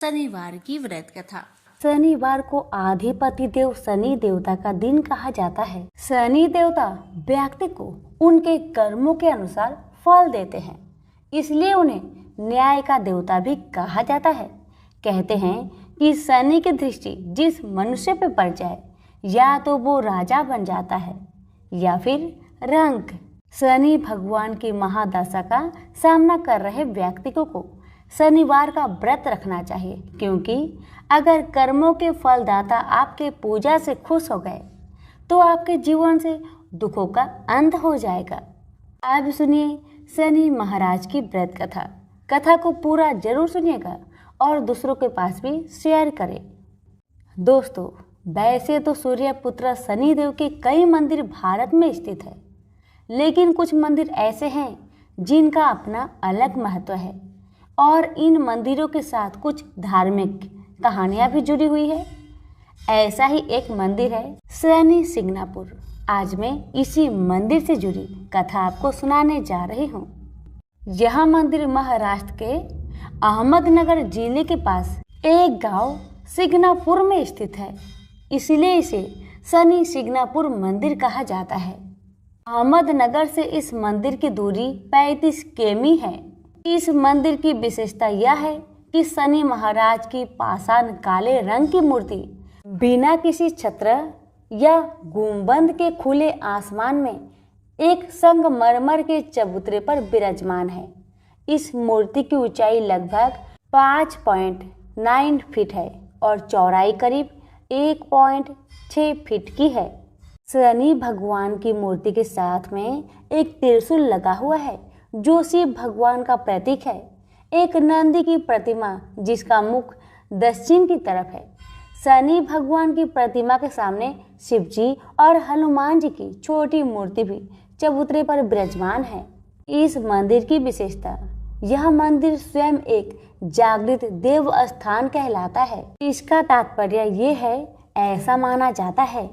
शनिवार की व्रत कथा। शनिवार को आधिपति देव शनि देवता का दिन कहा जाता है। शनि देवता व्यक्ति को उनके कर्मों के अनुसार फल देते हैं, इसलिए उन्हें न्याय का देवता भी कहा जाता है। कहते हैं कि शनि की दृष्टि जिस मनुष्य पे पड़ जाए, या तो वो राजा बन जाता है या फिर रंक। शनि भगवान की महादशा का सामना कर रहे व्यक्तियों को शनिवार का व्रत रखना चाहिए, क्योंकि अगर कर्मों के फलदाता आपके पूजा से खुश हो गए तो आपके जीवन से दुखों का अंत हो जाएगा। अब सुनिए शनि महाराज की व्रत कथा। कथा को पूरा जरूर सुनिएगा और दूसरों के पास भी शेयर करें। दोस्तों, वैसे तो सूर्य पुत्र शनि देव के कई मंदिर भारत में स्थित है, लेकिन कुछ मंदिर ऐसे हैं जिनका अपना अलग महत्व है और इन मंदिरों के साथ कुछ धार्मिक कहानियां भी जुड़ी हुई है। ऐसा ही एक मंदिर है शनि सिंगनापुर। आज मैं इसी मंदिर से जुड़ी कथा आपको सुनाने जा रही हूँ। यह मंदिर महाराष्ट्र के अहमदनगर जिले के पास एक गांव सिंगनापुर में स्थित है, इसलिए इसे शनि सिंगनापुर मंदिर कहा जाता है। अहमदनगर से इस मंदिर की दूरी 35 किमी है। इस मंदिर की विशेषता यह है कि शनि महाराज की पाषाण काले रंग की मूर्ति बिना किसी छत्र या गुंबद के खुले आसमान में एक संगमरमर के चबूतरे पर विराजमान है। इस मूर्ति की ऊंचाई लगभग 5.9 फीट है और चौड़ाई करीब 1.6 फीट की है। शनि भगवान की मूर्ति के साथ में एक त्रिशूल लगा हुआ है जो शिव भगवान का प्रतीक है। एक नंदी की प्रतिमा जिसका मुख दक्षिण की तरफ है। शनि भगवान की प्रतिमा के सामने शिव जी और हनुमान जी की छोटी मूर्ति भी चबूतरे पर विराजमान है। इस मंदिर की विशेषता, यह मंदिर स्वयं एक जागृत देव स्थान कहलाता है। इसका तात्पर्य ये है, ऐसा माना जाता है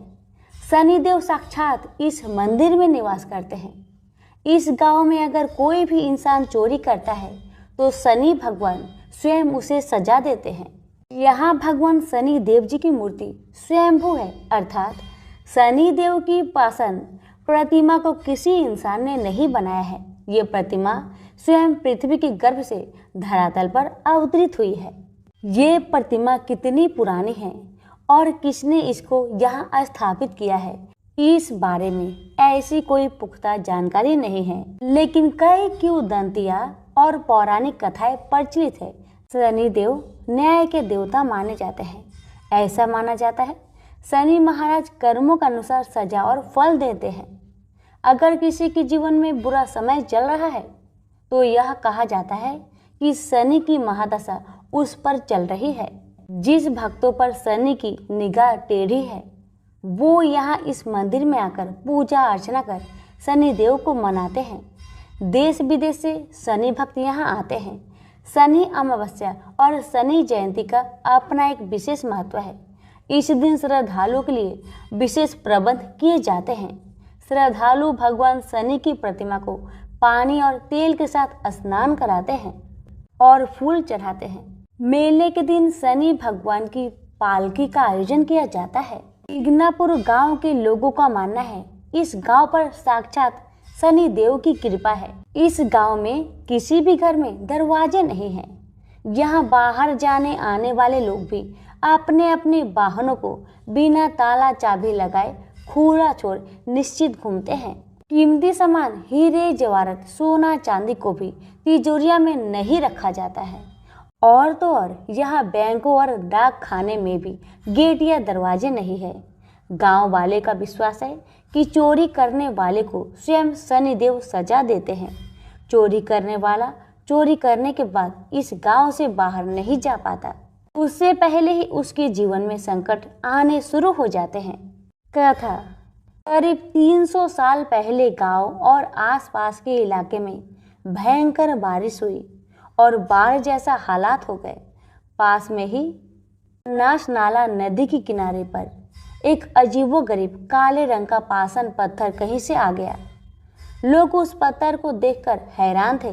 शनिदेव साक्षात इस मंदिर में निवास करते हैं। इस गांव में अगर कोई भी इंसान चोरी करता है तो शनि भगवान स्वयं उसे सजा देते हैं। यहाँ भगवान शनि देव जी की मूर्ति स्वयंभू है, अर्थात शनि देव की पाषाण प्रतिमा को किसी इंसान ने नहीं बनाया है। ये प्रतिमा स्वयं पृथ्वी के गर्भ से धरातल पर अवतरित हुई है। ये प्रतिमा कितनी पुरानी है और किसने इसको यहाँ स्थापित किया है, इस बारे में ऐसी कोई पुख्ता जानकारी नहीं है, लेकिन कई किंवदंतियां और पौराणिक कथाएं प्रचलित है। शनि देव न्याय के देवता माने जाते हैं। ऐसा माना जाता है शनि महाराज कर्मों के अनुसार सजा और फल देते हैं। अगर किसी के जीवन में बुरा समय चल रहा है तो यह कहा जाता है कि शनि की महादशा उस पर चल रही है। जिस भक्तों पर शनि की निगाह टेढ़ी है वो यहाँ इस मंदिर में आकर पूजा अर्चना कर शनि देव को मनाते हैं। देश विदेश से शनि भक्त यहाँ आते हैं। शनि अमावस्या और शनि जयंती का अपना एक विशेष महत्व है। इस दिन श्रद्धालुओं के लिए विशेष प्रबंध किए जाते हैं। श्रद्धालु भगवान शनि की प्रतिमा को पानी और तेल के साथ स्नान कराते हैं और फूल चढ़ाते हैं। मेले के दिन शनि भगवान की पालकी का आयोजन किया जाता है। सिंगनापुर गांव के लोगों का मानना है इस गांव पर साक्षात शनि देव की कृपा है। इस गांव में किसी भी घर में दरवाजे नहीं हैं। यहाँ बाहर जाने आने वाले लोग भी अपने अपने वाहनों को बिना ताला चाबी लगाए खुला छोड़ निश्चित घूमते हैं। कीमती सामान हीरे जवाहरात सोना चांदी को भी तिजोरिया में नहीं रखा जाता है। और तो और यहाँ बैंकों और डाक खाने में भी गेट या दरवाजे नहीं है। गांव वाले का विश्वास है कि चोरी करने वाले को स्वयं शनि देव सजा देते हैं। चोरी करने वाला चोरी करने के बाद इस गांव से बाहर नहीं जा पाता, उससे पहले ही उसके जीवन में संकट आने शुरू हो जाते हैं। कथा, करीब 300 साल पहले गांव और आसपास के इलाके में भयंकर बारिश हुई और बाढ़ जैसा हालात हो गए। पास में ही नाश नाला नदी के किनारे पर एक अजीबोगरीब काले रंग का पाषाण पत्थर कहीं से आ गया। लोग उस पत्थर को देखकर हैरान थे।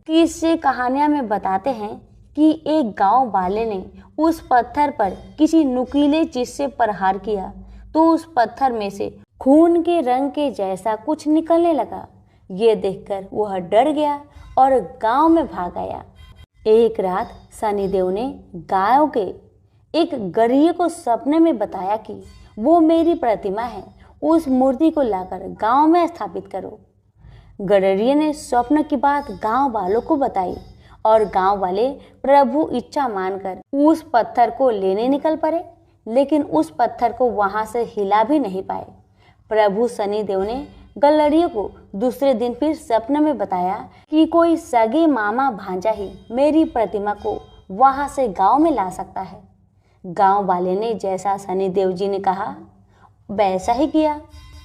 किस्से कहानियां में बताते हैं कि एक गांव वाले ने उस पत्थर पर किसी नुकीले चीज से प्रहार किया तो उस पत्थर में से खून के रंग के जैसा कुछ निकलने लगा। ये देखकर वह डर गया और गांव में भाग आया। एक रात शनिदेव ने गांव के एक गरीब को सपने में बताया कि वो मेरी प्रतिमा है, उस मूर्ति को लाकर गांव में स्थापित करो। गडरिये ने स्वप्न की बात गांव वालों को बताई और गांव वाले प्रभु इच्छा मानकर उस पत्थर को लेने निकल पड़े, लेकिन उस पत्थर को वहां से हिला भी नहीं पाए। प्रभु शनिदेव ने गडरिये को दूसरे दिन फिर सपने में बताया कि कोई सगे मामा भांजा ही मेरी प्रतिमा को वहां से गांव में ला सकता है। गांव वाले ने जैसा शनिदेव जी ने कहा वैसा ही किया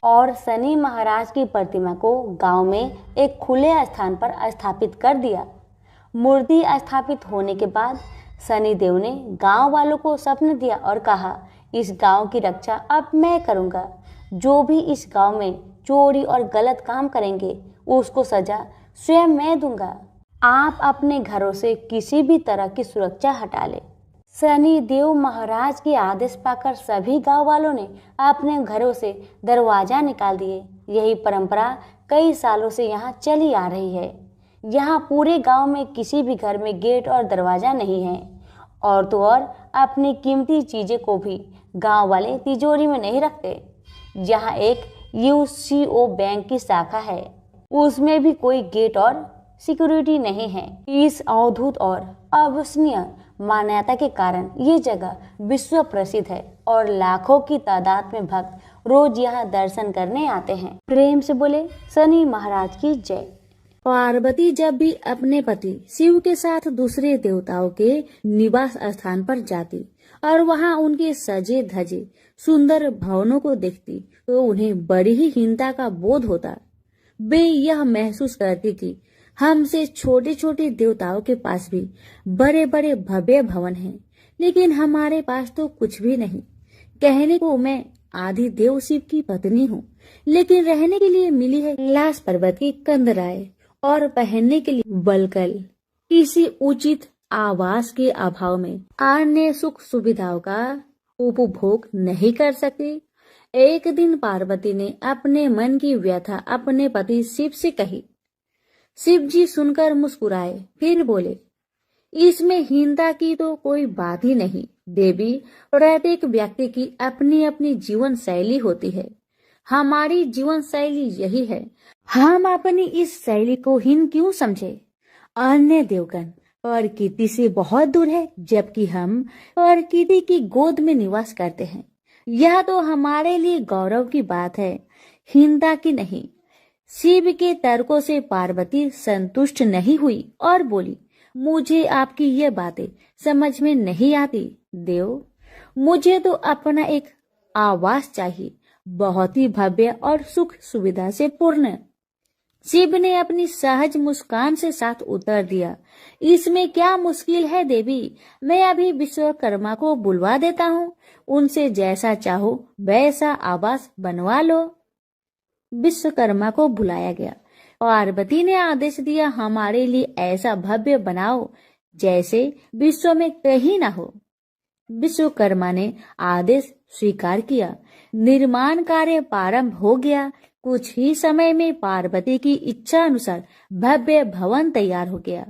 और शनि महाराज की प्रतिमा को गांव में एक खुले स्थान पर स्थापित कर दिया। मूर्ति स्थापित होने के बाद शनिदेव ने गांव वालों को स्वप्न दिया और कहा, इस गांव की रक्षा अब मैं करूंगा। जो भी इस गांव में चोरी और गलत काम करेंगे उसको सजा स्वयं मैं दूंगा। आप अपने घरों से किसी भी तरह की सुरक्षा हटा ले। शनि देव महाराज के आदेश पाकर सभी गांव वालों ने अपने घरों से दरवाजा निकाल दिए। यही परंपरा कई सालों से यहाँ चली आ रही है। यहाँ पूरे गांव में किसी भी घर में गेट और दरवाजा नहीं है। और तो और अपनी कीमती चीजें को भी गांव वाले तिजोरी में नहीं रखते। यहाँ एक यूसीओ बैंक की शाखा है, उसमें भी कोई गेट और सिक्योरिटी नहीं है। इस अद्भुत और अविश्वसनीय मान्यता के कारण ये जगह विश्व प्रसिद्ध है और लाखों की तादाद में भक्त रोज यहाँ दर्शन करने आते हैं। प्रेम से बोले शनि महाराज की जय। पार्वती जब भी अपने पति शिव के साथ दूसरे देवताओं के निवास स्थान पर जाती और वहाँ उनके सजे धजे सुंदर भवनों को देखती तो उन्हें बड़ी ही हीनता का बोध होता। वे यह महसूस करती कि हमसे छोटे छोटे देवताओं के पास भी बड़े बड़े भव्य भवन हैं, लेकिन हमारे पास तो कुछ भी नहीं। कहने को मैं आदि देव शिव की पत्नी हूँ, लेकिन रहने के लिए मिली है कैलाश पर्वत की कंदराएं और पहनने के लिए बलकल। किसी उचित आवास के अभाव में अन्य सुख सुविधाओं का उपभोग नहीं कर सकती। एक दिन पार्वती ने अपने मन की व्यथा अपने पति शिव से कही। शिव जी सुनकर मुस्कुराए, फिर बोले, इसमें हीनता की तो कोई बात ही नहीं देवी। प्रत्येक व्यक्ति की अपनी अपनी जीवन शैली होती है। हमारी जीवन शैली यही है, हम अपनी इस शैली को हीन क्यों समझे। अन्य देवगण प्रकृति से बहुत दूर है, जबकि हम प्रकृति की गोद में निवास करते हैं। यह तो हमारे लिए गौरव की बात है, हीनता की नहीं। शिव के तर्कों से पार्वती संतुष्ट नहीं हुई और बोली, मुझे आपकी ये बातें समझ में नहीं आती देव। मुझे तो अपना एक आवास चाहिए, बहुत ही भव्य और सुख सुविधा से पूर्ण। शिव ने अपनी सहज मुस्कान से साथ उत्तर दिया, इसमें क्या मुश्किल है देवी। मैं अभी विश्वकर्मा को बुलवा देता हूँ, उनसे जैसा चाहो वैसा आवास बनवा लो। विश्वकर्मा को बुलाया गया। पार्वती ने आदेश दिया, हमारे लिए ऐसा भव्य बनाओ जैसे विश्व में कहीं ना हो। विश्वकर्मा ने आदेश स्वीकार किया। निर्माण कार्य प्रारंभ हो गया। कुछ ही समय में पार्वती की इच्छा अनुसार भव्य भवन तैयार हो गया।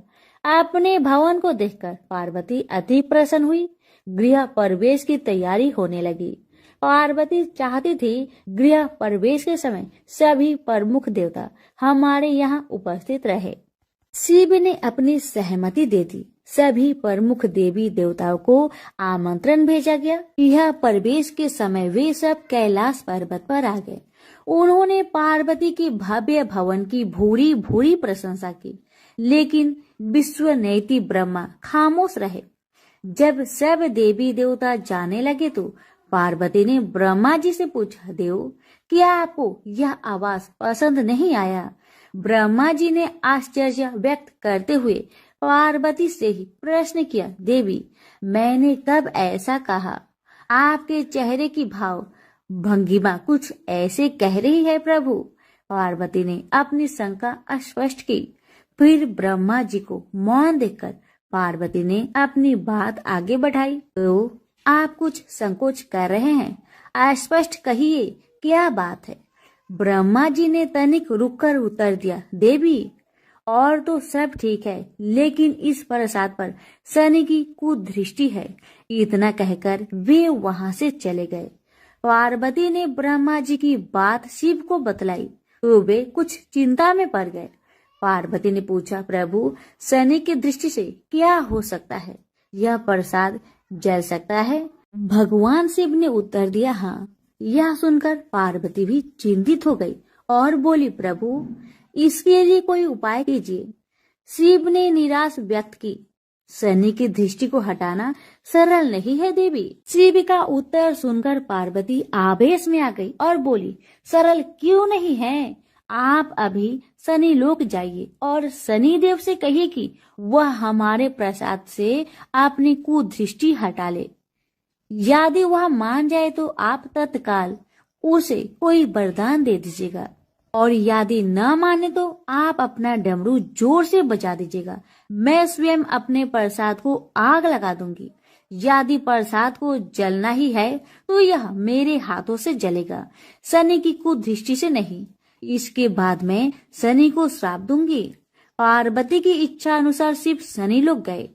अपने भवन को देखकर पार्वती अति प्रसन्न हुई। गृह प्रवेश की तैयारी होने लगी। पार्वती चाहती थी गृह प्रवेश के समय सभी प्रमुख देवता हमारे यहाँ उपस्थित रहे। शिव ने अपनी सहमति दे दी। सभी प्रमुख देवी देवताओं को आमंत्रण भेजा गया। यह प्रवेश के समय वे सब कैलाश पर्वत पर आ गए। उन्होंने पार्वती के भव्य भवन की भूरी भूरी प्रशंसा की, लेकिन विश्वनेत्री ब्रह्मा खामोश रहे। जब सब देवी देवता जाने लगे तो पार्वती ने ब्रह्मा जी से पूछा, देव क्या आपको यह आवास पसंद नहीं आया। ब्रह्मा जी ने आश्चर्य व्यक्त करते हुए पार्वती से ही प्रश्न किया, देवी मैंने कब ऐसा कहा। आपके चेहरे की भाव भंगिमा कुछ ऐसे कह रही है प्रभु। पार्वती ने अपनी शंका स्पष्ट की। फिर ब्रह्मा जी को मौन देखकर पार्वती ने अपनी बात आगे बढ़ाई। तो आप कुछ संकोच कर रहे हैं, स्पष्ट कहिए क्या बात है। ब्रह्मा जी ने तनिक रुककर उत्तर दिया, देवी और तो सब ठीक है, लेकिन इस प्रसाद पर शनि की कुदृष्टि है। इतना कहकर वे वहां से चले गए। पार्वती ने ब्रह्मा जी की बात शिव को बतलाई तो वे कुछ चिंता में पड़ गए। पार्वती ने पूछा, प्रभु शनि की दृष्टि से क्या हो सकता है? यह प्रसाद जल सकता है? भगवान शिव ने उत्तर दिया, हाँ। यह सुनकर पार्वती भी चिंतित हो गई और बोली, प्रभु इसके लिए कोई उपाय कीजिए। शिव ने निराश व्यक्त की, शनि की दृष्टि को हटाना सरल नहीं है देवी। शिव का उत्तर सुनकर पार्वती आवेश में आ गई और बोली, सरल क्यों नहीं है? आप अभी शनि लोक जाइए और शनि देव से कहिए कि वह हमारे प्रसाद से अपनी कुदृष्टि हटा ले। यदि वह मान जाए तो आप तत्काल उसे कोई वरदान दे दीजिएगा, और यदि न माने तो आप अपना डमरू जोर से बजा दीजिएगा। मैं स्वयं अपने प्रसाद को आग लगा दूंगी। यदि प्रसाद को जलना ही है तो यह मेरे हाथों से जलेगा, शनि की कुदृष्टि से नहीं। इसके बाद मैं शनि को श्राप दूंगी। पार्वती की इच्छा अनुसार शिव शनि लोग गए।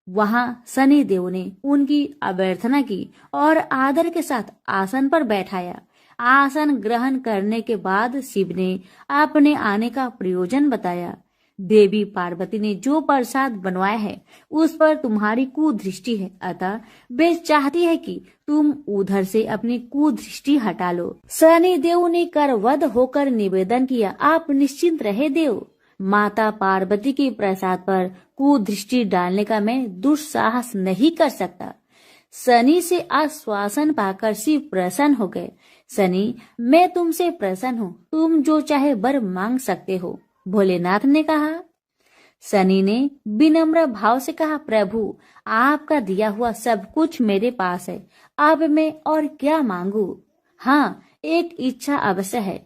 वहां शनि देव ने उनकी अभ्यर्थना की और आदर के साथ आसन पर बैठाया। आसन ग्रहण करने के बाद शिव ने अपने आने का प्रयोजन बताया। देवी पार्वती ने जो प्रसाद बनवाया है उस पर तुम्हारी कुदृष्टि है, अतः वे चाहती है कि तुम उधर से अपनी कुदृष्टि हटा लो। शनि देव ने करवध होकर निवेदन किया, आप निश्चिंत रहे देव। माता पार्वती के प्रसाद पर कुदृष्टि डालने का मैं दुस्साहस नहीं कर सकता। शनि से आश्वासन पाकर शिव प्रसन्न हो गए। शनि, मैं तुमसे प्रसन्न हूँ, तुम जो चाहे वर मांग सकते हो, भोलेनाथ ने कहा। शनि ने विनम्र भाव से कहा, प्रभु आपका दिया हुआ सब कुछ मेरे पास है, अब मैं और क्या मांगू? हाँ, एक इच्छा अवश्य है,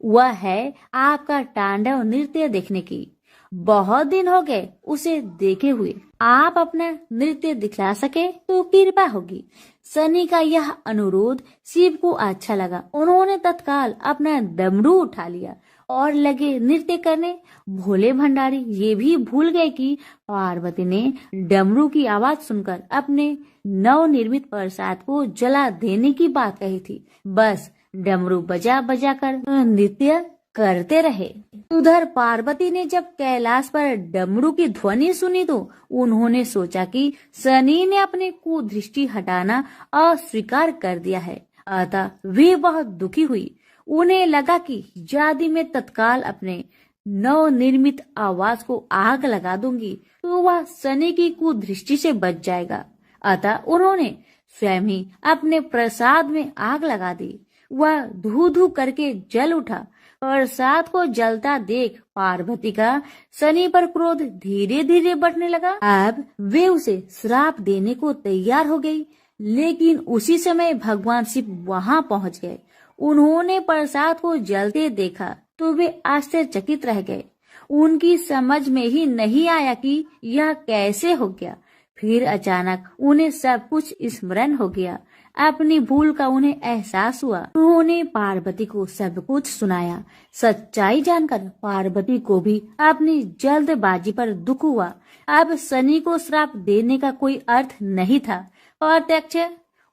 वह है आपका तांडव नृत्य देखने की। बहुत दिन हो गए उसे देखे हुए, आप अपना नृत्य दिखला सके तो कृपा होगी। शनि का यह अनुरोध शिव को अच्छा लगा। उन्होंने तत्काल अपना डमरू उठा लिया और लगे नृत्य करने। भोले भंडारी ये भी भूल गए कि पार्वती ने डमरू की आवाज सुनकर अपने नवनिर्मित प्रसाद को जला देने की बात कही थी। बस डमरू बजा बजा कर नृत्य करते रहे। उधर पार्वती ने जब कैलाश पर डमरू की ध्वनि सुनी तो उन्होंने सोचा कि शनि ने अपने कुदृष्टि हटाना अस्वीकार कर दिया है, अतः वे बहुत दुखी हुई। उन्हें लगा कि यदि मैं तत्काल अपने नवनिर्मित आवाज को आग लगा दूंगी तो वह शनि की कुदृष्टि से बच जाएगा। अतः उन्होंने स्वयं ही अपने प्रसाद में आग लगा दी। वह धू धू करके जल उठा। प्रसाद को जलता देख पार्वती का शनि पर क्रोध धीरे धीरे बढ़ने लगा। अब वे उसे श्राप देने को तैयार हो गई, लेकिन उसी समय भगवान शिव वहां पहुंच गए। उन्होंने प्रसाद को जलते देखा तो वे आश्चर्यचकित रह गए। उनकी समझ में ही नहीं आया कि यह कैसे हो गया। फिर अचानक उन्हें सब कुछ स्मरण हो गया। अपनी भूल का उन्हें एहसास हुआ। उन्होंने पार्वती को सब कुछ सुनाया। सच्चाई जानकर पार्वती को भी अपनी जल्दबाजी पर दुख हुआ। अब शनि को श्राप देने का कोई अर्थ नहीं था। प्रत्यक्ष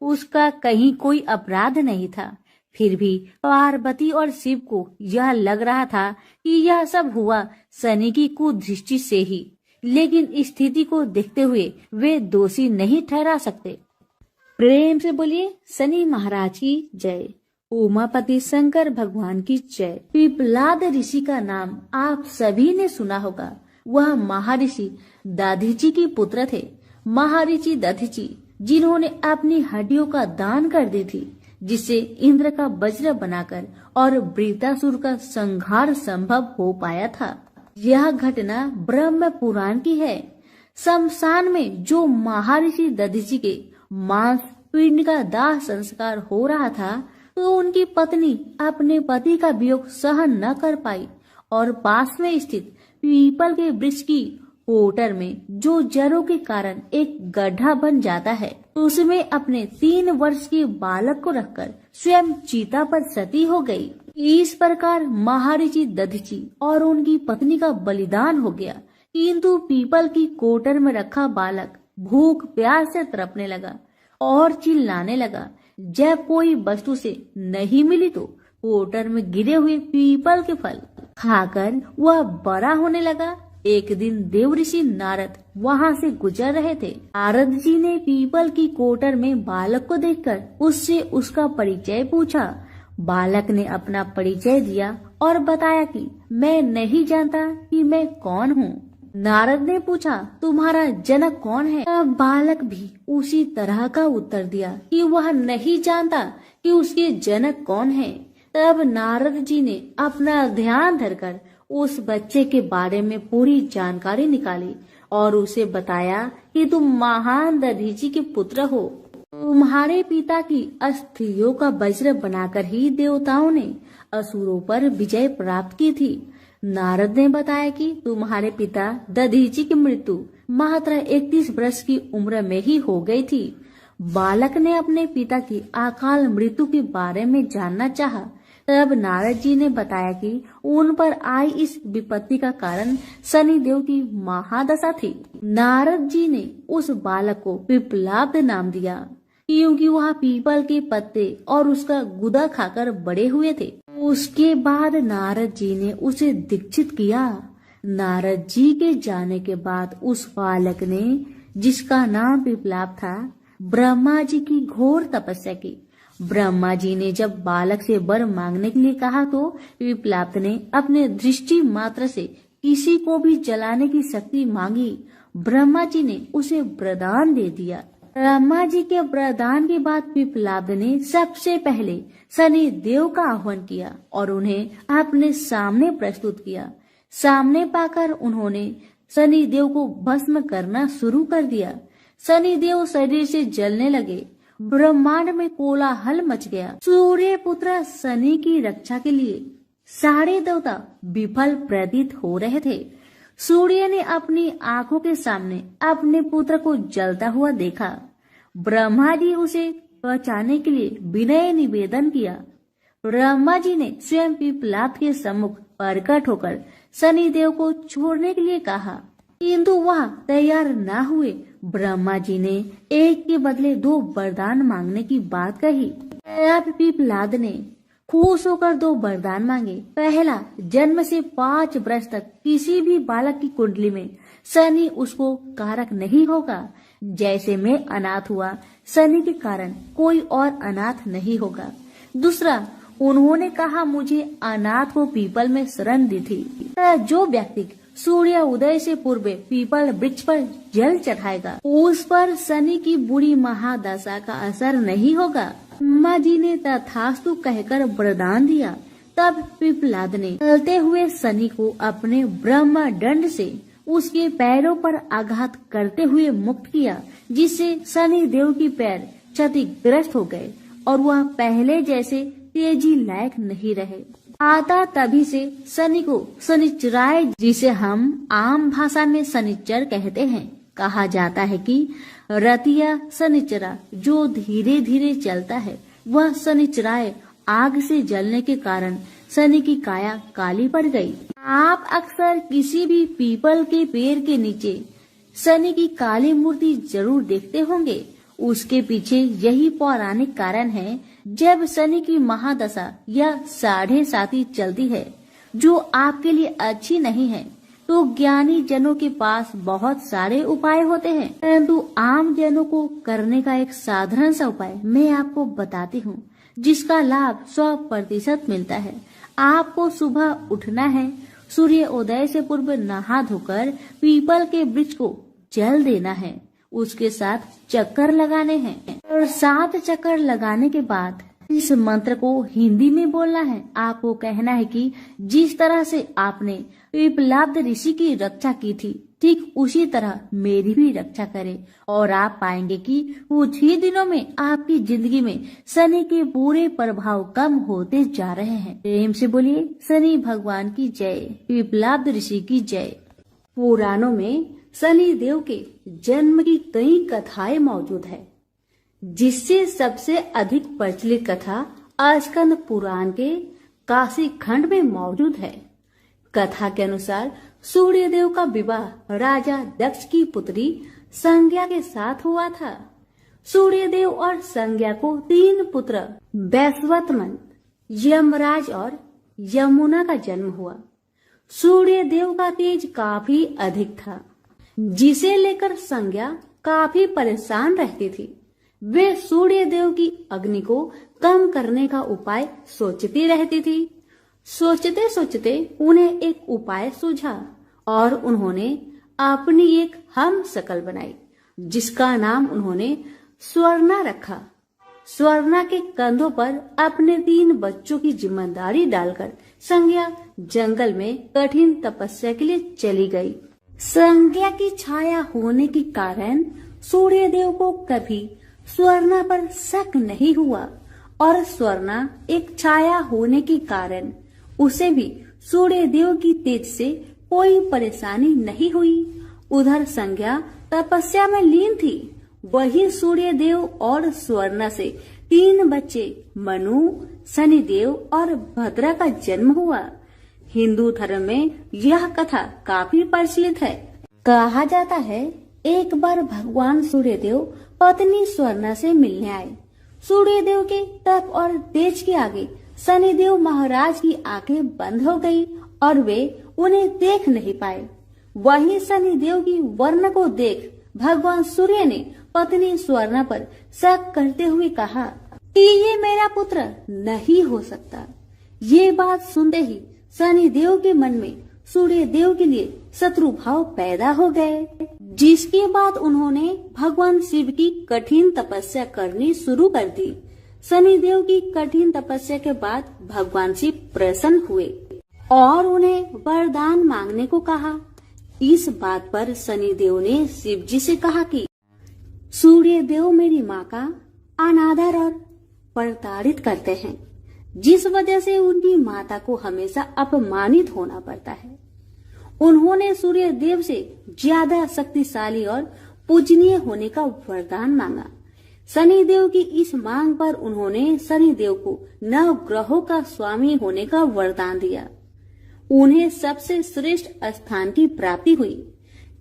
उसका कहीं कोई अपराध नहीं था। फिर भी पार्वती और शिव को यह लग रहा था कि यह सब हुआ शनि की कुदृष्टि से ही, लेकिन स्थिति को देखते हुए वे दोषी नहीं ठहरा सकते। प्रेम से बोलिए शनि महाराज की जय। उमापति शंकर भगवान की जय। पिपलाद ऋषि का नाम आप सभी ने सुना होगा। वह महर्षि दधीचि के पुत्र थे। महर्षि दधीचि जिन्होंने अपनी हड्डियों का दान कर दी थी, जिससे इंद्र का वज्र बनाकर और वृत्तासुर का संहार संभव हो पाया था। यह घटना ब्रह्म पुराण की है। शमशान में जो महर्षि दधीचि के मांस पिंड का दाह संस्कार हो रहा था, तो उनकी पत्नी अपने पति का वियोग सहन न कर पाई और पास में स्थित पीपल के वृक्ष की कोटर में जो जरों के कारण एक गड्ढा बन जाता है, उसमें अपने 3 वर्ष के बालक को रखकर स्वयं चीता पर सती हो गई। इस प्रकार महाऋषि दधीचि और उनकी पत्नी का बलिदान हो गया। किंतु पीपल की कोटर में रखा बालक भूख प्यास से तड़पने लगा और चिल्लाने लगा। जब कोई वस्तु से नहीं मिली तो कोटर में गिरे हुए पीपल के फल खाकर वह बड़ा होने लगा। एक दिन देव ऋषि नारद वहाँ से गुजर रहे थे। नारद जी ने पीपल की कोटर में बालक को देखकर उससे उसका परिचय पूछा। बालक ने अपना परिचय दिया और बताया कि मैं नहीं जानता कि मैं कौन हूँ। नारद ने पूछा, तुम्हारा जनक कौन है? तब बालक भी उसी तरह का उत्तर दिया कि वह नहीं जानता कि उसके जनक कौन है। तब नारद जी ने अपना ध्यान धरकर उस बच्चे के बारे में पूरी जानकारी निकाली और उसे बताया कि तुम महान दधीचि के पुत्र हो। तुम्हारे पिता की अस्थियों का वज्र बनाकर ही देवताओं ने असुरों पर विजय प्राप्त की थी। नारद ने बताया कि तुम्हारे पिता दधीचि की मृत्यु मात्र 31 वर्ष की उम्र में ही हो गई थी। बालक ने अपने पिता की अकाल मृत्यु के बारे में जानना चाहा। तब नारद जी ने बताया कि उन पर आई इस विपत्ति का कारण शनिदेव की महादशा थी। नारद जी ने उस बालक को पिप्पलाद नाम दिया क्योंकि वह पीपल के पत्ते और उसका गुदा खाकर बड़े हुए थे। उसके बाद नारद जी ने उसे दीक्षित किया। नारद जी के जाने के बाद उस बालक ने, जिसका नाम पिप्पलाद था, ब्रह्मा जी की घोर तपस्या की। ब्रह्मा जी ने जब बालक से वर मांगने के लिए कहा तो पिप्पलाद ने अपने दृष्टि मात्र से किसी को भी जलाने की शक्ति मांगी। ब्रह्मा जी ने उसे वरदान दे दिया। ब्रह्मा जी के वरदान के बाद पिप्पलाद ने सबसे पहले शनि देव का आह्वान किया और उन्हें अपने सामने प्रस्तुत किया। सामने पाकर उन्होंने शनि देव को भस्म करना शुरू कर दिया। शनि देव शरीर से जलने लगे। ब्रह्मांड में कोलाहल मच गया। सूर्य पुत्र शनि की रक्षा के लिए सारे देवता विफल प्रतीत हो रहे थे। सूर्य ने अपनी आंखों के सामने अपने पुत्र को जलता हुआ देखा। ब्रह्मा जी उसे बचाने के लिए विनय निवेदन किया। ब्रह्मा जी ने स्वयं पिप्पलाद के सम्मुख प्रकट होकर शनि देव को छोड़ने के लिए कहा, किंतु वह तैयार न हुए। ब्रह्मा जी ने एक के बदले 2 वरदान मांगने की बात कही। अब पिप्पलाद ने खुश होकर 2 वरदान मांगे। पहला, जन्म से 5 वर्ष तक किसी भी बालक की कुंडली में शनि उसको कारक नहीं होगा। जैसे मैं अनाथ हुआ, शनि के कारण कोई और अनाथ नहीं होगा। दूसरा, उन्होंने कहा मुझे अनाथ को पीपल में शरण दी थी। जो व्यक्ति सूर्य उदय से पूर्व पीपल वृक्ष पर जल चढ़ाएगा, उस पर शनि की बुरी महादशा का असर नहीं होगा। ब्रह्मा जी ने तथास्तु कहकर वरदान दिया। तब पिप्पलाद ने चलते हुए शनि को अपने ब्रह्म दंड से उसके पैरों पर आघात करते हुए मुक्त किया, जिससे शनि देव की पैर क्षतिग्रस्त हो गए और वह पहले जैसे तेजी लायक नहीं रहे। आता तभी से शनि को शनिचराय, जिसे हम आम भाषा में शनिचर कहते हैं, कहा जाता है कि रतिया शनिचरा जो धीरे धीरे चलता है, वह शनिचराय आग से जलने के कारण शनि की काया काली पड़ गई। आप अक्सर किसी भी पीपल के पेड़ के नीचे शनि की काली मूर्ति जरूर देखते होंगे। उसके पीछे यही पौराणिक कारण है। जब शनि की महादशा या 7.5 चलती है, जो आपके लिए अच्छी नहीं है, तो ज्ञानी जनों के पास बहुत सारे उपाय होते हैं, परंतु आम जनों को करने का एक साधारण सा उपाय मैं आपको बताती हूँ, जिसका लाभ 100% मिलता है। आपको सुबह उठना है, सूर्य उदय से पूर्व नहा धोकर पीपल के वृक्ष को जल देना है, उसके साथ चक्कर लगाने हैं और 7 चक्कर लगाने के बाद इस मंत्र को हिंदी में बोलना है। आपको कहना है कि जिस तरह से आपने पिप्पलाद ऋषि की रक्षा की थी, ठीक उसी तरह मेरी भी रक्षा करें, और आप पाएंगे कि कुछ ही दिनों में आपकी जिंदगी में शनि के बुरे प्रभाव कम होते जा रहे हैं। प्रेम से बोलिए शनि भगवान की जय, पिप्पलाद ऋषि की जय। पुराणों में शनि देव के जन्म की कई कथाएं मौजूद है, जिससे सबसे अधिक प्रचलित कथा स्कंद पुराण के काशी खंड में मौजूद है। कथा के अनुसार सूर्य देव का विवाह राजा दक्ष की पुत्री संज्ञा के साथ हुआ था। सूर्य देव और संज्ञा को 3 पुत्र वैश्वतमन, यमराज और यमुना का जन्म हुआ। सूर्य देव का तेज काफी अधिक था, जिसे लेकर संज्ञा काफी परेशान रहती थी। वे सूर्य देव की अग्नि को कम करने का उपाय सोचती रहती थी। सोचते सोचते उन्हें एक उपाय सूझा और उन्होंने अपनी एक हम शकल बनाई, जिसका नाम उन्होंने स्वर्णा रखा। स्वर्णा के कंधों पर अपने 3 बच्चों की जिम्मेदारी डालकर संज्ञा जंगल में कठिन तपस्या के लिए चली गई। संज्ञा की छाया होने के कारण सूर्य देव को कभी स्वर्णा पर शक नहीं हुआ और स्वर्णा एक छाया होने के कारण उसे भी सूर्य देव की तेज से कोई परेशानी नहीं हुई। उधर संज्ञा तपस्या में लीन थी, वही सूर्य देव और स्वर्णा से 3 बच्चे मनु, शनिदेव और भद्रा का जन्म हुआ। हिंदू धर्म में यह कथा काफी प्रचलित है। कहा जाता है एक बार भगवान सूर्य देव पत्नी स्वर्णा से मिलने आए। सूर्य देव के तप और तेज के आगे शनिदेव महाराज की आंखें बंद हो गई और वे उन्हें देख नहीं पाए। वहीं शनिदेव की वर्ण को देख भगवान सूर्य ने पत्नी स्वर्णा पर शक करते हुए कहा कि ये मेरा पुत्र नहीं हो सकता। ये बात सुनते ही शनिदेव के मन में सूर्य देव के लिए शत्रु भाव पैदा हो गए, जिसके बाद उन्होंने भगवान शिव की कठिन तपस्या करनी शुरू कर दी। शनिदेव की कठिन तपस्या के बाद भगवान शिव प्रसन्न हुए और उन्हें वरदान मांगने को कहा। इस बात पर शनिदेव ने शिव जी से कहा कि सूर्य देव मेरी माँ का अनादर और प्रताड़ित करते हैं, जिस वजह से उनकी माता को हमेशा अपमानित होना पड़ता है। उन्होंने सूर्य देव से ज्यादा शक्तिशाली और पूजनीय होने का वरदान मांगा। शनिदेव की इस मांग पर उन्होंने शनिदेव को 9 ग्रहों का स्वामी होने का वरदान दिया। उन्हें सबसे श्रेष्ठ स्थान की प्राप्ति हुई।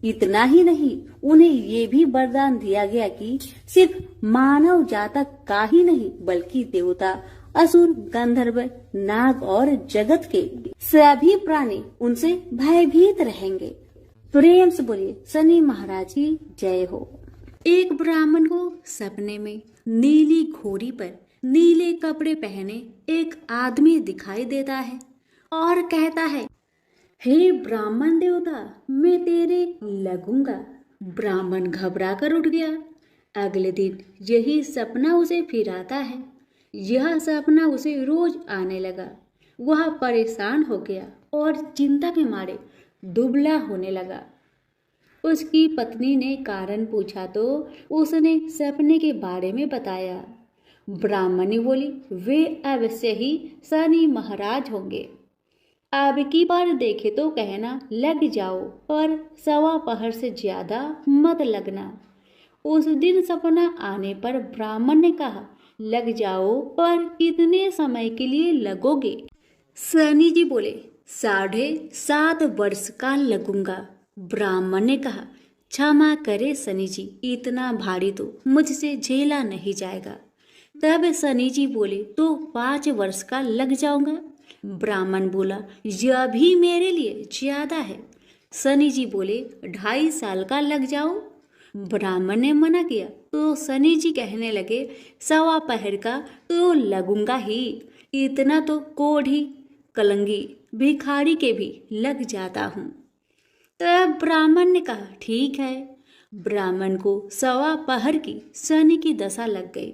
इतना ही नहीं, उन्हें ये भी वरदान दिया गया कि सिर्फ मानव जातक का ही नहीं बल्कि देवता, असुर, गंधर्व, नाग और जगत के सभी प्राणी उनसे भयभीत रहेंगे। प्रेम से बोलिए शनि महाराज की जय हो। एक ब्राह्मण को सपने में नीली घोड़ी पर नीले कपड़े पहने एक आदमी दिखाई देता है और कहता है, हे ब्राह्मण देवता, मैं तेरे लगूंगा। ब्राह्मण घबरा कर उठ गया। अगले दिन यही सपना उसे फिर आता है। यह सपना उसे रोज आने लगा। वह परेशान हो गया और चिंता के मारे दुबला होने लगा। उसकी पत्नी ने कारण पूछा तो उसने सपने के बारे में बताया। ब्राह्मणी बोली, वे अवश्य ही शनि महाराज होंगे। अब की बार देखे तो कहना लग जाओ, पर 1.25 पहर से ज्यादा मत लगना। उस दिन सपना आने पर ब्राह्मण ने कहा, लग जाओ, पर कितने समय के लिए लगोगे? शनि जी बोले, 7.5 वर्ष का लगूंगा। ब्राह्मण ने कहा, क्षमा करे शनि जी, इतना भारी तो मुझसे झेला नहीं जाएगा। तब शनि जी बोले, तो 5 वर्ष का लग जाऊंगा। ब्राह्मण बोला, यह भी मेरे लिए ज्यादा है। शनि जी बोले, 2.5 साल का लग जाओ। ब्राह्मण ने मना किया तो शनि जी कहने लगे, 1.25 पहर का तो लगूंगा ही, इतना तो कोढ़ी, कलंगी, भिखारी के भी लग जाता हूँ। तब ब्राह्मण ने कहा, ठीक है। ब्राह्मण को 1.25 पहर की शनि की दशा लग गई।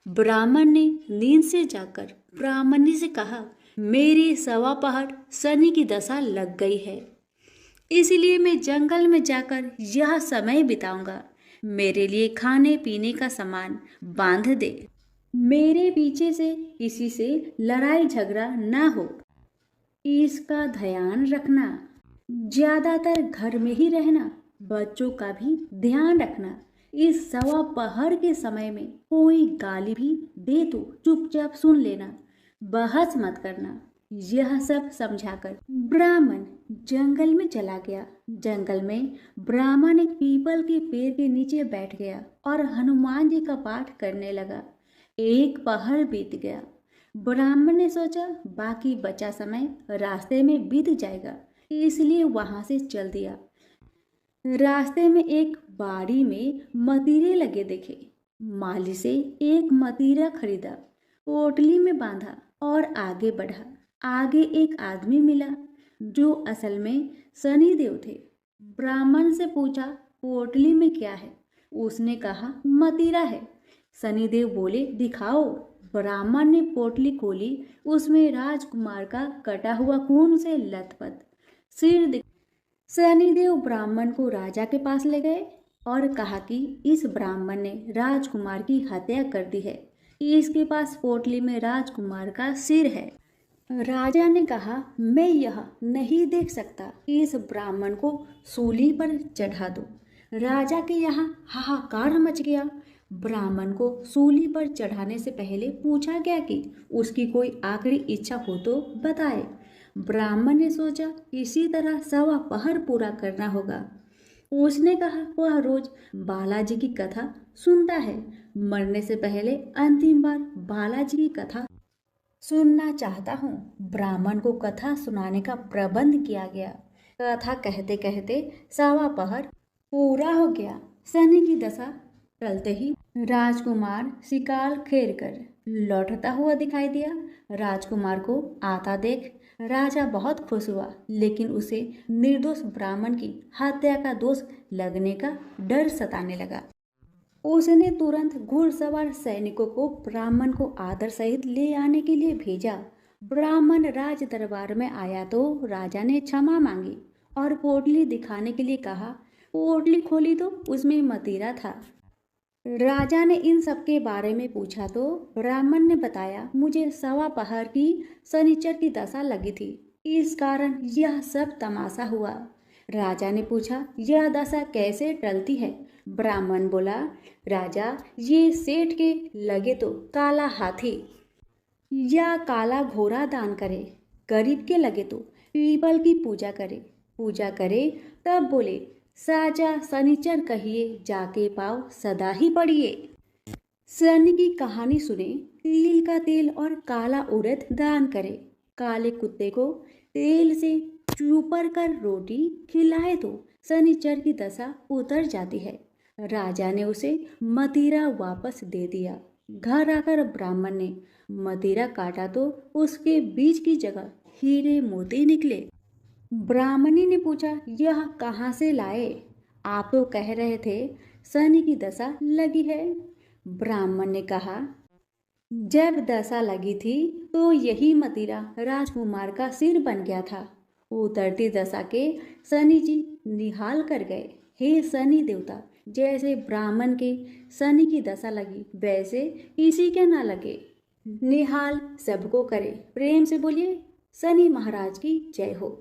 ब्राह्मण ने नींद से जाकर ब्राह्मणी से कहा, मेरी 1.25 पहर शनि की दशा लग गई है, इसलिए मैं जंगल में जाकर यह समय बिताऊंगा। मेरे लिए खाने पीने का सामान बांध दे। मेरे पीछे से किसी से लड़ाई झगड़ा ना हो, इसका ध्यान रखना। ज्यादातर घर में ही रहना बच्चों का भी ध्यान रखना। इस सवा पहर के समय में कोई गाली भी दे तो चुपचाप सुन लेना, बहस मत करना। यह सब समझाकर ब्राह्मण जंगल में चला गया। जंगल में ब्राह्मण एक पीपल के पेड़ के नीचे बैठ गया और हनुमान जी का पाठ करने लगा। एक पहर बीत गया। ब्राह्मण ने सोचा बाकी बचा समय रास्ते में बीत जाएगा, इसलिए वहां से चल दिया। रास्ते में एक बाड़ी में मतीरे लगे देखे। माली से एक मतीरा खरीदा, पोटली में बांधा और आगे बढ़ा। आगे एक आदमी मिला जो असल में शनिदेव थे। ब्राह्मण से पूछा पोटली में क्या है? उसने कहा मतीरा है। शनिदेव बोले दिखाओ। ब्राह्मण ने पोटली खोली। उसमें राजकुमार का कटा हुआ खून से लथपथ सिर। शनिदेव ब्राह्मण को राजा के पास ले गए और कहा कि इस ब्राह्मण ने राजकुमार की हत्या कर दी है। इसके पास पोटली में राजकुमार का सिर है। राजा ने कहा मैं यह नहीं देख सकता, इस ब्राह्मण को सूली पर चढ़ा दो। राजा के यहाँ हाहाकार मच गया। ब्राह्मण को सूली पर चढ़ाने से पहले पूछा गया कि उसकी कोई आखिरी इच्छा हो तो बताए। ब्राह्मण ने सोचा इसी तरह सवा पहर पूरा करना होगा। उसने कहा वह रोज बालाजी की कथा सुनता है। मरने से पहले अंतिम बार बालाजी की कथा सुनना चाहता हूँ। ब्राह्मण को कथा सुनाने का प्रबंध किया गया। कथा कहते कहते सवा पहर पूरा हो गया। शनि की दशा टलते ही राजकुमार शिकार खेल कर लौटता हुआ दिखाई दिया। राजकुमार को आता देख राजा बहुत खुश हुआ, लेकिन उसे निर्दोष ब्राह्मण की हत्या का दोष लगने का डर सताने लगा। उसने तुरंत घुड़सवार सैनिकों को ब्राह्मण को आदर सहित ले आने के लिए भेजा। ब्राह्मण राज दरबार में आया तो राजा ने क्षमा मांगी और पोटली दिखाने के लिए कहा। पोटली खोली तो उसमें मतीरा था। राजा ने इन सब के बारे में पूछा तो ब्राह्मण ने बताया मुझे सवा पहर की शनिचर की दशा लगी थी, इस कारण यह सब तमाशा हुआ। राजा ने पूछा यह दशा कैसे टलती है? ब्राह्मण बोला राजा ये सेठ के लगे तो काला हाथी या काला घोड़ा दान करे, गरीब के लगे तो पीपल की पूजा करे। तब बोले साजा शनिचर कहिए जाके पाओ सदा ही पढ़िए। शनि की कहानी सुने, तिल का तेल और काला उड़द दान करे, काले कुत्ते को तेल से चूपर कर रोटी खिलाए तो शनिचर की दशा उतर जाती है। राजा ने उसे मतीरा वापस दे दिया। घर आकर ब्राह्मण ने मतीरा काटा तो उसके बीज की जगह हीरे मोती निकले। ब्राह्मणी ने पूछा यह कहाँ से लाए? आप तो कह रहे थे शनि की दशा लगी है। ब्राह्मण ने कहा जब दशा लगी थी तो यही मतीरा राजकुमार का सिर बन गया था। उतरती दशा के शनि जी निहाल कर गए। हे शनि देवता, जैसे ब्राह्मण के शनि की दशा लगी वैसे किसी के ना लगे, निहाल सबको करे। प्रेम से बोलिए शनि महाराज की जय हो।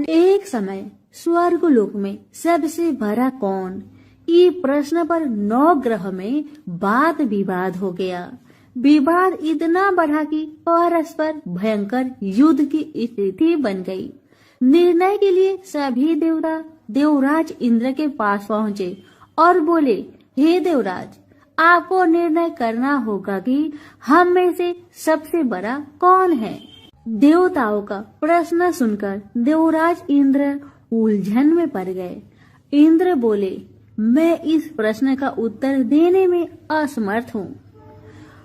एक समय स्वर्गलोक में सबसे बड़ा कौन, ये प्रश्न पर 9 ग्रह में वाद विवाद हो गया। विवाद इतना बढ़ा कि परस्पर भयंकर युद्ध की स्थिति बन गई। निर्णय के लिए सभी देवता देवराज इंद्र के पास पहुँचे और बोले हे देवराज, आपको निर्णय करना होगा कि हम में से सबसे बड़ा कौन है। देवताओं का प्रश्न सुनकर देवराज इंद्र उलझन में पड़ गए। इंद्र बोले मैं इस प्रश्न का उत्तर देने में असमर्थ हूँ।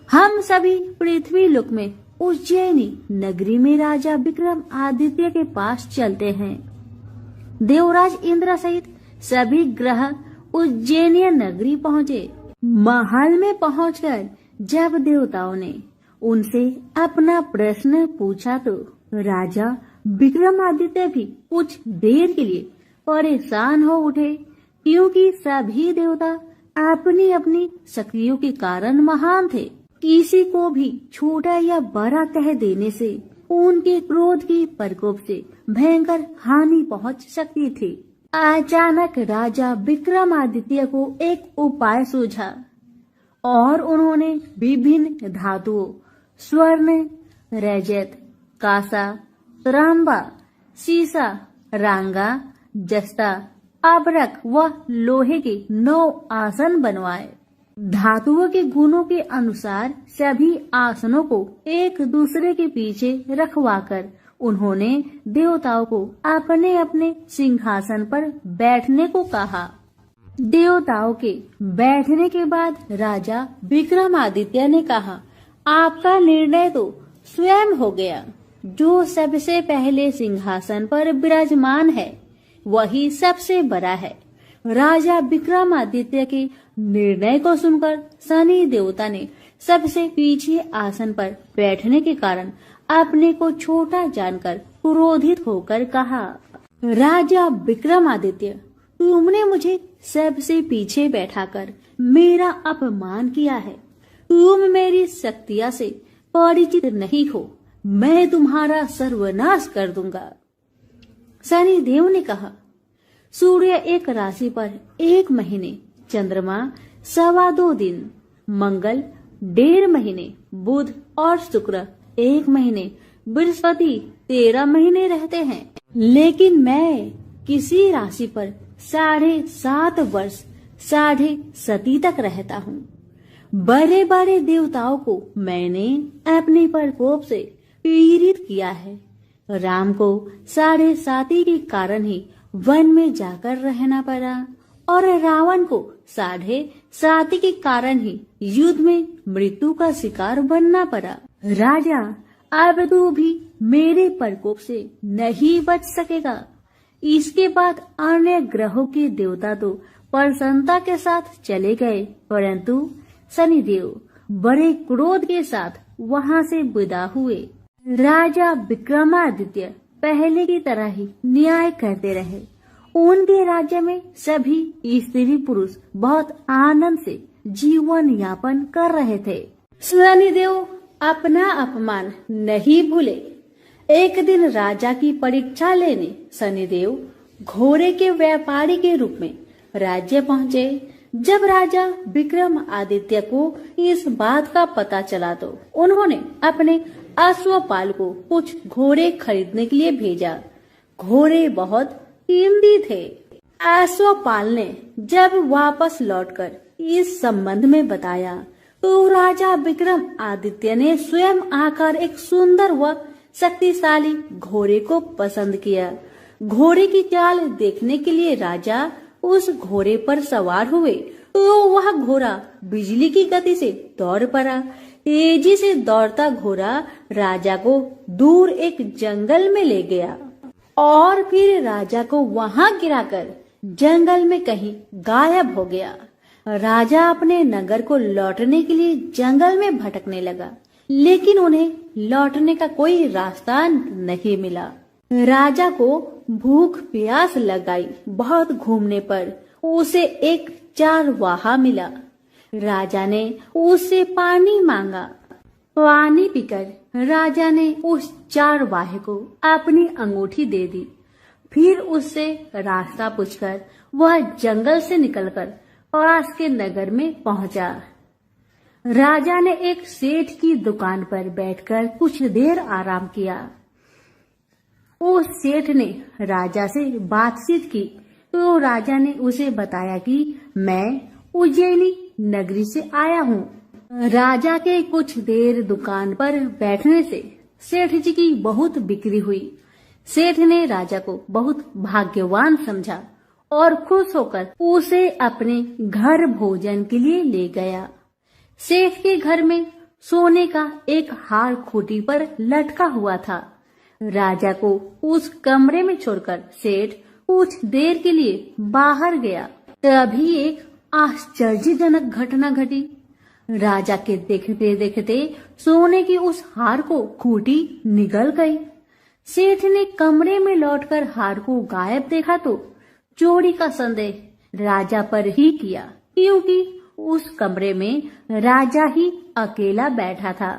हम सभी पृथ्वी लोक में उज्जैनी नगरी में राजा विक्रम आदित्य के पास चलते हैं। देवराज इंद्र सहित सभी ग्रह उज्जैनी नगरी पहुँचे। महल में पहुंचकर जब देवताओं ने उनसे अपना प्रश्न पूछा तो राजा विक्रमादित्य भी कुछ देर के लिए परेशान हो उठे, क्योंकि सभी देवता अपनी अपनी शक्तियों के कारण महान थे। किसी को भी छोटा या बड़ा कह देने से उनके क्रोध के प्रकोप से भयंकर हानि पहुंच सकती थी। अचानक राजा विक्रमादित्य को एक उपाय सूझा और उन्होंने विभिन्न धातुओं स्वर्ण, रजत, कांसा, तांबा, सीसा, रांगा, जस्ता, अबरक व लोहे के 9 आसन बनवाए। धातुओं के गुणों के अनुसार सभी आसनों को एक दूसरे के पीछे रखवाकर उन्होंने देवताओं को अपने अपने सिंहासन पर बैठने को कहा। देवताओं के बैठने के बाद राजा विक्रमादित्य ने कहा, आपका निर्णय तो स्वयं हो गया। जो सबसे पहले सिंहासन पर विराजमान है वही सबसे बड़ा है। राजा विक्रमादित्य के निर्णय को सुनकर शनि देवता ने सबसे पीछे आसन पर बैठने के कारण अपने को छोटा जानकर क्रोधित होकर कहा, राजा विक्रमादित्य, तुमने मुझे सबसे पीछे बैठाकर मेरा अपमान किया है। तुम मेरी शक्तियां से परिचित नहीं हो। मैं तुम्हारा सर्वनाश कर दूंगा। शनि देव ने कहा, सूर्य एक राशि पर 1 महीने, चंद्रमा 2.25 दिन, मंगल 1.5 महीने, बुध और शुक्र 1 महीने, बृहस्पति 13 महीने रहते हैं। लेकिन मैं किसी राशि पर 7.5 वर्ष 7.5 तक रहता हूँ। बड़े बड़े देवताओं को मैंने अपने प्रकोप से पीड़ित किया है। राम को 7.5 के कारण ही वन में जाकर रहना पड़ा और रावण को 7.5 के कारण ही युद्ध में मृत्यु का शिकार बनना पड़ा। राजा, अब तू भी मेरे प्रकोप से नहीं बच सकेगा। इसके बाद अन्य ग्रहों के देवता तो प्रसन्नता के साथ चले गए, परंतु शनिदेव बड़े क्रोध के साथ वहां से विदा हुए। राजा विक्रमादित्य पहले की तरह ही न्याय करते रहे। उनके राज्य में सभी स्त्री पुरुष बहुत आनंद से जीवन यापन कर रहे थे। शनिदेव अपना अपमान नहीं भूले। एक दिन राजा की परीक्षा लेने शनिदेव घोड़े के व्यापारी के रूप में राज्य पहुँचे। जब राजा विक्रमादित्य को इस बात का पता चला तो उन्होंने अपने अश्वपाल को कुछ घोड़े खरीदने के लिए भेजा। घोड़े बहुत कीमती थे। अश्वपाल ने जब वापस लौटकर इस संबंध में बताया तो राजा विक्रमादित्य ने स्वयं आकर एक सुंदर व शक्तिशाली घोड़े को पसंद किया। घोड़े की चाल देखने के लिए राजा उस घोड़े पर सवार हुए तो वह घोड़ा बिजली की गति से दौड़ पड़ा। तेजी से दौड़ता घोड़ा राजा को दूर एक जंगल में ले गया और फिर राजा को वहां गिराकर जंगल में कहीं गायब हो गया। राजा अपने नगर को लौटने के लिए जंगल में भटकने लगा, लेकिन उन्हें लौटने का कोई रास्ता नहीं मिला। राजा को भूख प्यास लगाई। बहुत घूमने पर उसे एक चारवाहा मिला। राजा ने उससे पानी मांगा। पानी पीकर राजा ने उस चारवाहे को अपनी अंगूठी दे दी। फिर उससे रास्ता पूछकर वह जंगल से निकलकर पास के नगर में पहुंचा। राजा ने एक सेठ की दुकान पर बैठकर कुछ देर आराम किया। उस सेठ ने राजा से बातचीत की तो राजा ने उसे बताया कि मैं उज्जैनी नगरी से आया हूँ। राजा के कुछ देर दुकान पर बैठने से सेठ जी की बहुत बिक्री हुई। सेठ ने राजा को बहुत भाग्यवान समझा और खुश होकर उसे अपने घर भोजन के लिए ले गया। सेठ के घर में सोने का एक हार खूंटी पर लटका हुआ था। राजा को उस कमरे में छोड़कर सेठ कुछ देर के लिए बाहर गया। तभी एक आश्चर्यजनक घटना घटी। राजा के देखते देखते सोने की उस हार को खूंटी निगल गई। सेठ ने कमरे में लौटकर हार को गायब देखा तो चोरी का संदेह राजा पर ही किया, क्योंकि उस कमरे में राजा ही अकेला बैठा था।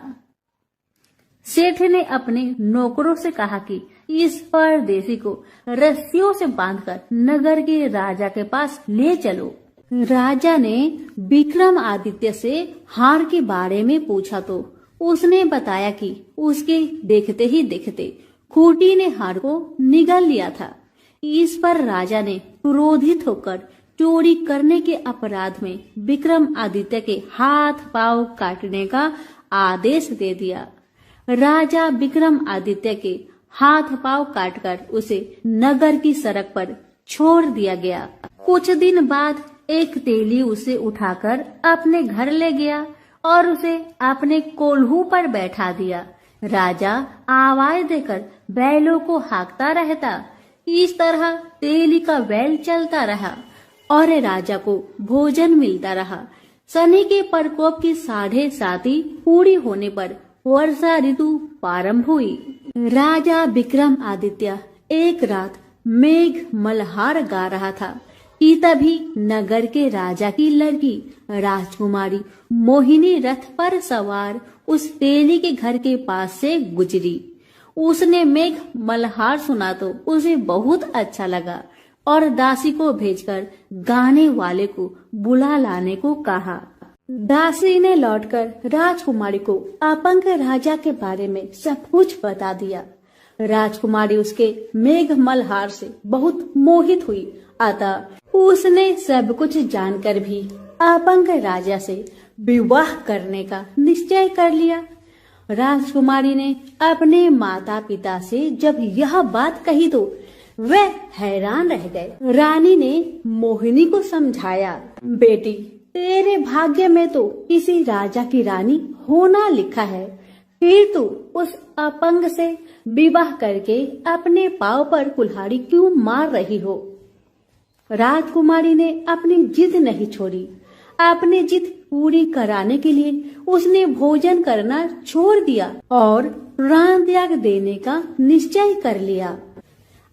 सेठ ने अपने नौकरों से कहा कि इस परदेसी को रस्सियों से बांधकर नगर के राजा के पास ले चलो। राजा ने विक्रमादित्य से हार के बारे में पूछा तो उसने बताया कि उसके देखते ही देखते खूंटी ने हार को निगल लिया था। इस पर राजा ने क्रोधित होकर चोरी करने के अपराध में विक्रमादित्य के हाथ पांव काटने का आदेश दे दिया। राजा विक्रमादित्य के हाथ पांव काटकर उसे नगर की सड़क पर छोड़ दिया गया। कुछ दिन बाद एक तेली उसे उठाकर अपने घर ले गया और उसे अपने कोल्हू पर बैठा दिया। राजा आवाज देकर बैलों को हाँकता रहता। इस तरह तेली का बैल चलता रहा और राजा को भोजन मिलता रहा। शनि के प्रकोप की 7.5 पूरी होने पर वर्षा ऋतु प्रारंभ हुई। राजा विक्रमादित्य एक रात मेघ मल्हार गा रहा था कि तभी नगर के राजा की लड़की राजकुमारी मोहिनी रथ पर सवार उस तेली के घर के पास से गुजरी। उसने मेघ मल्हार सुना तो उसे बहुत अच्छा लगा और दासी को भेजकर गाने वाले को बुला लाने को कहा। दासी ने लौटकर राजकुमारी को अपंग राजा के बारे में सब कुछ बता दिया। राजकुमारी उसके मेघ मल्हार से बहुत मोहित हुई। अतः उसने सब कुछ जानकर भी अपंग राजा से विवाह करने का निश्चय कर लिया। राजकुमारी ने अपने माता पिता से जब यह बात कही तो वे हैरान रह गए। रानी ने मोहिनी को समझाया, बेटी तेरे भाग्य में तो किसी राजा की रानी होना लिखा है, फिर तू उस अपंग से विवाह करके अपने पांव पर कुल्हाड़ी क्यों मार रही हो। राजकुमारी ने अपनी जिद नहीं छोड़ी। अपनी जिद पूरी कराने के लिए उसने भोजन करना छोड़ दिया और प्राण त्याग देने का निश्चय कर लिया।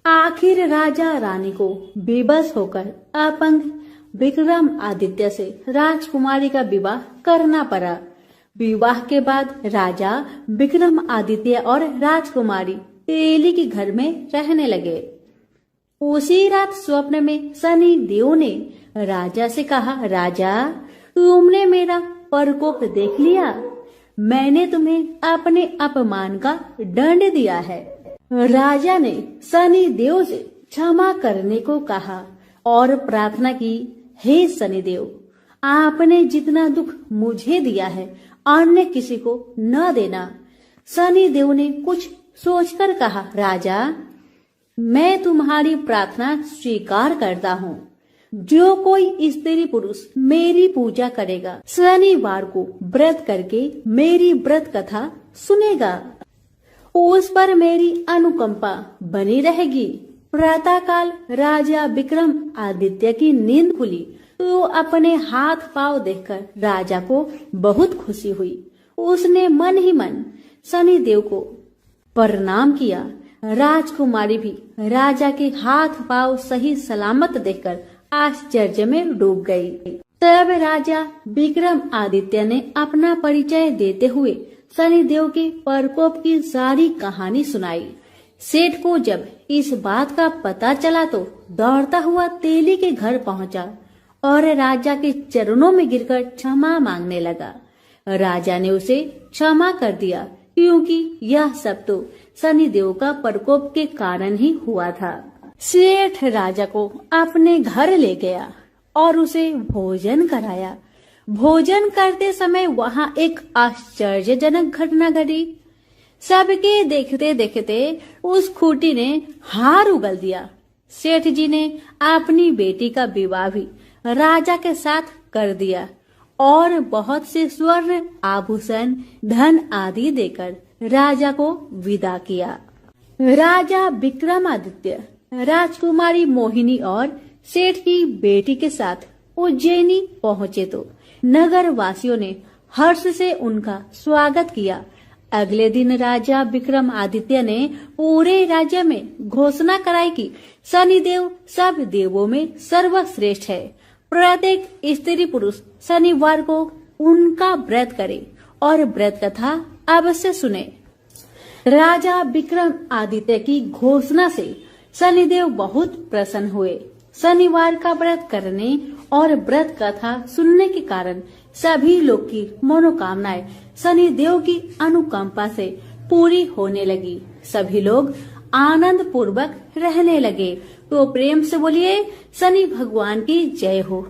आखिर राजा रानी को बेबस होकर अपंग विक्रमादित्य से राजकुमारी का विवाह करना पड़ा। विवाह के बाद राजा विक्रमादित्य और राजकुमारी तेली के घर में रहने लगे। उसी रात स्वप्न में शनि देव ने राजा से कहा, राजा तुमने मेरा प्रकोप देख लिया। मैंने तुम्हें अपने अपमान का दंड दिया है। राजा ने शनि देव से क्षमा करने को कहा और प्रार्थना की, हे शनि देव, आपने जितना दुख मुझे दिया है अन्य किसी को न देना। शनि देव ने कुछ सोचकर कहा, राजा मैं तुम्हारी प्रार्थना स्वीकार करता हूँ। जो कोई स्त्री पुरुष मेरी पूजा करेगा शनिवार को व्रत करके मेरी व्रत कथा सुनेगा, उस पर मेरी अनुकंपा बनी रहेगी। प्रातःकाल राजा विक्रमादित्य की नींद खुली तो अपने हाथ पांव देखकर राजा को बहुत खुशी हुई। उसने मन ही मन शनि देव को प्रणाम किया। राजकुमारी भी राजा के हाथ पांव सही सलामत देखकर आश्चर्य में डूब गई। तब राजा विक्रमादित्य ने अपना परिचय देते हुए शनिदेव के प्रकोप की सारी कहानी सुनाई। सेठ को जब इस बात का पता चला तो दौड़ता हुआ तेली के घर पहुंचा और राजा के चरणों में गिरकर क्षमा मांगने लगा। राजा ने उसे क्षमा कर दिया क्योंकि यह सब तो शनिदेव का प्रकोप के कारण ही हुआ था। सेठ राजा को अपने घर ले गया और उसे भोजन कराया। भोजन करते समय वहां एक आश्चर्यजनक घटना घटी। सबके देखते देखते उस खूंटी ने हार उगल दिया। सेठ जी ने अपनी बेटी का विवाह भी राजा के साथ कर दिया और बहुत से स्वर्ण आभूषण धन आदि देकर राजा को विदा किया। राजा विक्रमादित्य राजकुमारी मोहिनी और सेठ की बेटी के साथ उज्जैनी पहुंचे तो नगर वासियों ने हर्ष से उनका स्वागत किया। अगले दिन राजा विक्रमादित्य ने पूरे राज्य में घोषणा कराई कि शनिदेव सब देवों में सर्वश्रेष्ठ है। प्रत्येक स्त्री पुरुष शनिवार को उनका व्रत करे और व्रत कथा अवश्य सुने। राजा विक्रम आदित्य की घोषणा से शनिदेव बहुत प्रसन्न हुए। शनिवार का व्रत करने और व्रत कथा सुनने के कारण सभी लोग की मनोकामनाएं शनिदेव की अनुकंपा से पूरी होने लगी। सभी लोग आनंद पूर्वक रहने लगे। तो प्रेम से बोलिए शनि भगवान की जय हो।